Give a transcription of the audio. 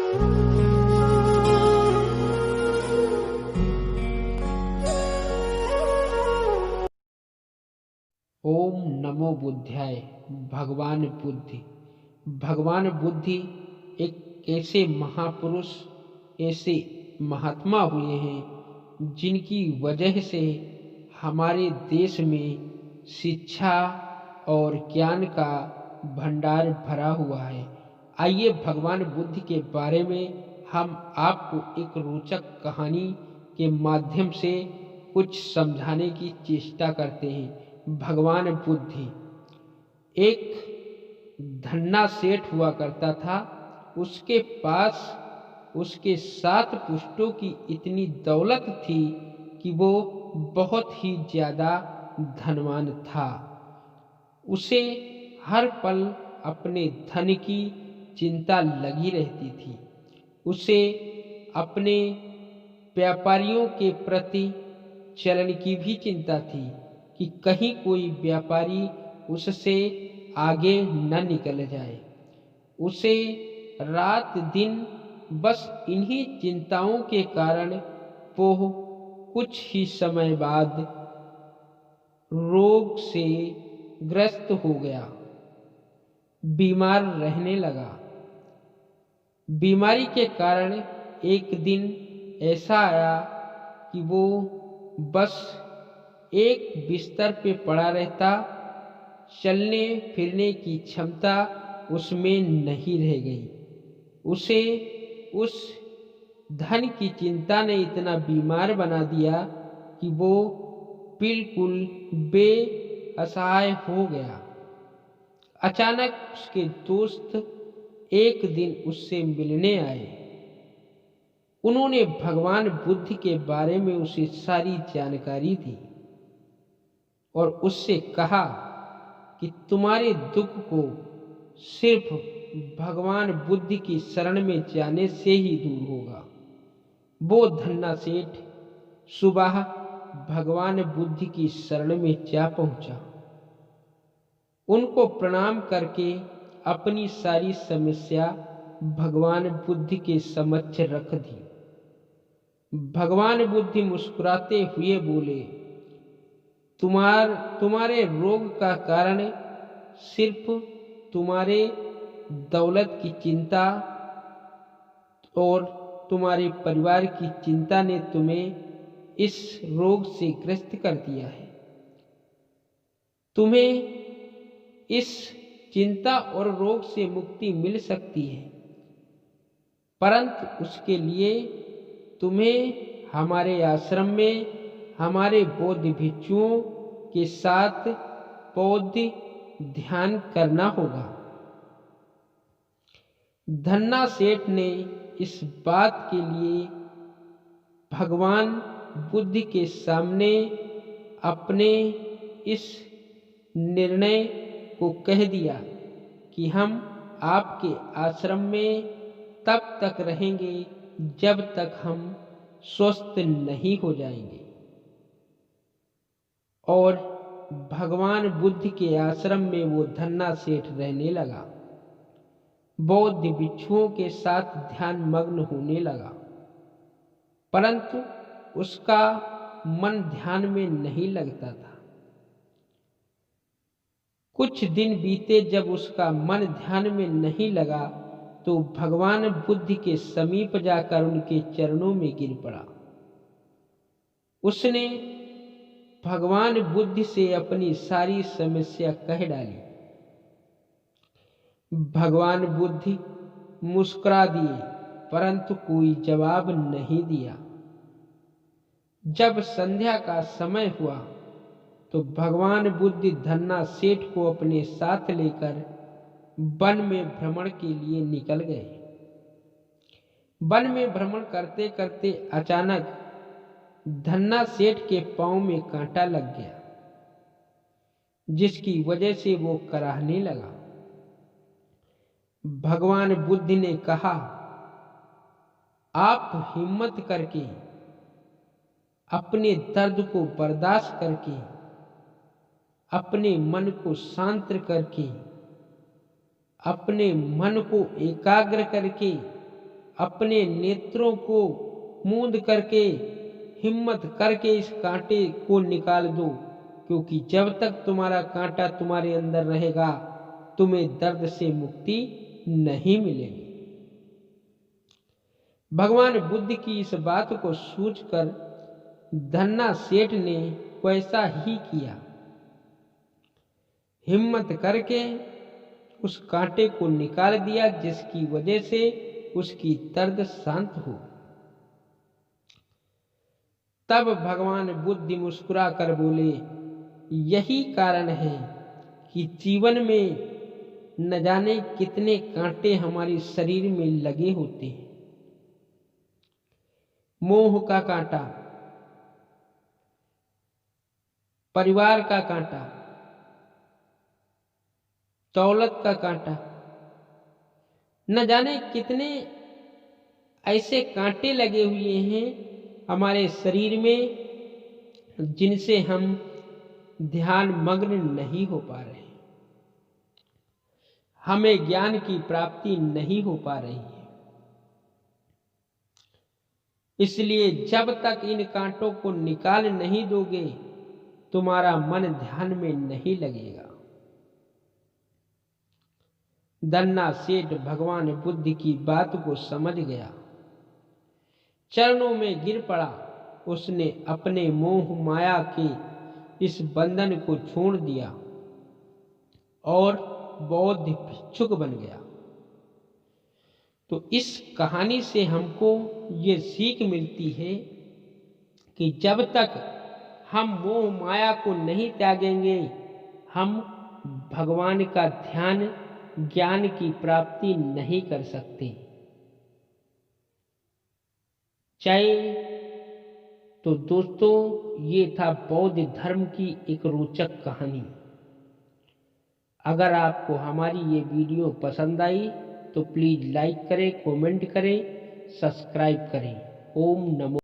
ओम नमो बुद्धाय। भगवान बुद्धि। भगवान बुद्धि एक ऐसे महापुरुष, ऐसे महात्मा हुए हैं जिनकी वजह से हमारे देश में शिक्षा और ज्ञान का भंडार भरा हुआ है। आइए भगवान बुद्ध के बारे में हम आपको एक रोचक कहानी के माध्यम से कुछ समझाने की चेष्टा करते हैं। भगवान बुद्धि एक धन्ना सेठ हुआ करता था। उसके पास उसके 7 पुश्तों की इतनी दौलत थी कि वो बहुत ही ज्यादा धनवान था। उसे हर पल अपने धन की चिंता लगी रहती थी। उसे अपने व्यापारियों के प्रति चलन की भी चिंता थी कि कहीं कोई व्यापारी उससे आगे न निकल जाए। उसे रात दिन बस इन्हीं चिंताओं के कारण वो कुछ ही समय बाद रोग से ग्रस्त हो गया, बीमार रहने लगा। बीमारी के कारण एक दिन ऐसा आया कि वो बस एक बिस्तर पे पड़ा रहता। चलने फिरने की क्षमता उसमें नहीं रह गई। उसे उस धन की चिंता ने इतना बीमार बना दिया कि वो बिल्कुल बेअसहाय हो गया। अचानक उसके दोस्त एक दिन उससे मिलने आए। उन्होंने भगवान बुद्ध के बारे में उसे सारी जानकारी दी और उससे कहा कि तुम्हारे दुख को सिर्फ भगवान बुद्ध की शरण में जाने से ही दूर होगा। वो धन्ना सेठ सुबह भगवान बुद्ध की शरण में जा पहुंचा। उनको प्रणाम करके अपनी सारी समस्या भगवान बुद्ध के समक्ष रख दी। भगवान बुद्ध मुस्कुराते हुए बोले, तुम्हारे रोग का कारण सिर्फ तुम्हारे दौलत की चिंता और तुम्हारे परिवार की चिंता ने तुम्हें इस रोग से ग्रस्त कर दिया है। तुम्हें इस चिंता और रोग से मुक्ति मिल सकती है, परंतु उसके लिए तुम्हें हमारे आश्रम में हमारे बौद्ध भिक्षुओं के साथ बौद्ध ध्यान करना होगा। धन्ना सेठ ने इस बात के लिए भगवान बुद्ध के सामने अपने इस निर्णय को कह दिया कि हम आपके आश्रम में तब तक रहेंगे जब तक हम स्वस्थ नहीं हो जाएंगे। और भगवान बुद्ध के आश्रम में वो धन्ना सेठ रहने लगा। बौद्ध भिक्षुओं के साथ ध्यान मग्न होने लगा, परंतु उसका मन ध्यान में नहीं लगता था। कुछ दिन बीते, जब उसका मन ध्यान में नहीं लगा तो भगवान बुद्ध के समीप जाकर उनके चरणों में गिर पड़ा। उसने भगवान बुद्ध से अपनी सारी समस्या कह डाली। भगवान बुद्ध मुस्कुरा दिए, परंतु कोई जवाब नहीं दिया। जब संध्या का समय हुआ तो भगवान बुद्ध धन्ना सेठ को अपने साथ लेकर वन में भ्रमण के लिए निकल गए। वन में भ्रमण करते करते अचानक धन्ना सेठ के पांव में कांटा लग गया, जिसकी वजह से वो कराहने लगा। भगवान बुद्ध ने कहा, आप हिम्मत करके, अपने दर्द को बर्दाश्त करके, अपने मन को शांत करके, अपने मन को एकाग्र करके अपने नेत्रों को मूंद करके हिम्मत करके इस कांटे को निकाल दो, क्योंकि जब तक तुम्हारा कांटा तुम्हारे अंदर रहेगा तुम्हें दर्द से मुक्ति नहीं मिलेगी। भगवान बुद्ध की इस बात को सोचकर धन्ना सेठ ने वैसा ही किया। हिम्मत करके उस कांटे को निकाल दिया, जिसकी वजह से उसकी दर्द शांत हो। तब भगवान बुद्ध मुस्कुरा कर बोले, यही कारण है कि जीवन में न जाने कितने कांटे हमारे शरीर में लगे होते हैं। मोह का कांटा, परिवार का कांटा, दौलत का कांटा, न जाने कितने ऐसे कांटे लगे हुए हैं हमारे शरीर में, जिनसे हम ध्यान मग्न नहीं हो पा रहे, हमें ज्ञान की प्राप्ति नहीं हो पा रही है। इसलिए जब तक इन कांटों को निकाल नहीं दोगे तुम्हारा मन ध्यान में नहीं लगेगा। धन्ना सेठ भगवान बुद्ध की बात को समझ गया, चरणों में गिर पड़ा। उसने अपने मोह माया के इस बंधन को छोड़ दिया और बौद्ध भिक्षुक बन गया। तो इस कहानी से हमको ये सीख मिलती है कि जब तक हम मोह माया को नहीं त्यागेंगे हम भगवान का ध्यान ज्ञान की प्राप्ति नहीं कर सकते। तो दोस्तों, ये था बौद्ध धर्म की एक रोचक कहानी। अगर आपको हमारी ये वीडियो पसंद आई तो प्लीज लाइक करें, कमेंट करें, सब्सक्राइब करें। ओम नमो